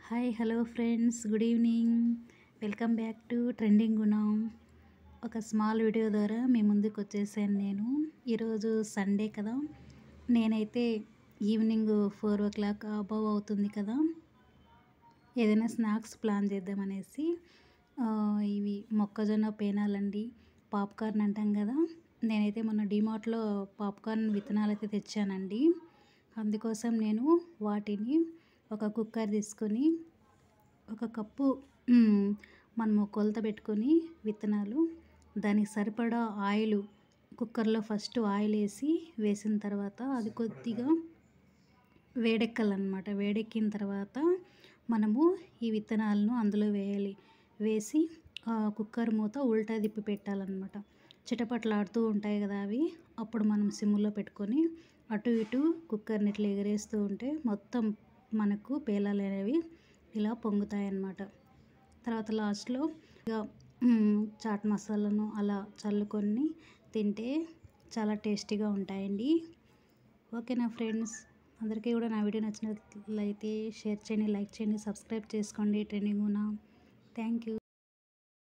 Hi hello friends, good evening. Welcome back to trending గుణ. ఒక small video ద్వారా మీ ముందుకు వచ్చేసాను నేను. ఈరోజు సండే కదా, నేనైతే ఈవినింగ్ 4 o'clock అబవ్ అవుతుంది కదా, ఏదైనా స్నాక్స్ ప్లాన్ చేద్దామనేసి ఇవి మొక్కజొన్న పేనాలండి, పాప్కార్న్ అంటాం కదా. నేనైతే మొన్న డిమార్ట్లో పాప్కార్న్ విత్తనాలు అయితే తెచ్చానండి. అందుకోసం నేను వాటిని ఒక కుక్కర్ తీసుకొని ఒక కప్పు మనము కొలత పెట్టుకొని విత్తనాలు, దానికి సరిపడా ఆయిల్ కుక్కర్లో ఫస్ట్ ఆయిల్ వేసిన తర్వాత అది కొద్దిగా వేడెక్కాలన్నమాట. వేడెక్కిన తర్వాత మనము ఈ విత్తనాలను అందులో వేసి కుక్కర్ మూత ఉల్టా తిప్పి పెట్టాలన్నమాట. చిటపట్లాడుతూ ఉంటాయి కదా అవి. అప్పుడు మనం సిమ్లో పెట్టుకొని అటు ఇటు కుక్కర్ని ఇట్లా ఎగరేస్తూ ఉంటే మొత్తం మనకు పేలాలు అనేవి ఇలా పొంగుతాయి అన్నమాట. తర్వాత లాస్ట్లో ఇక చాట్ మసాలాను అలా చల్లుకొని తింటే చాలా టేస్టీగా ఉంటాయండి. ఓకేనా ఫ్రెండ్స్, అందరికీ కూడా నా వీడియో నచ్చినట్లయితే షేర్ చేయండి, లైక్ చేయండి, సబ్స్క్రైబ్ చేసుకోండి ట్రెండింగ్ గుణ. Thank you.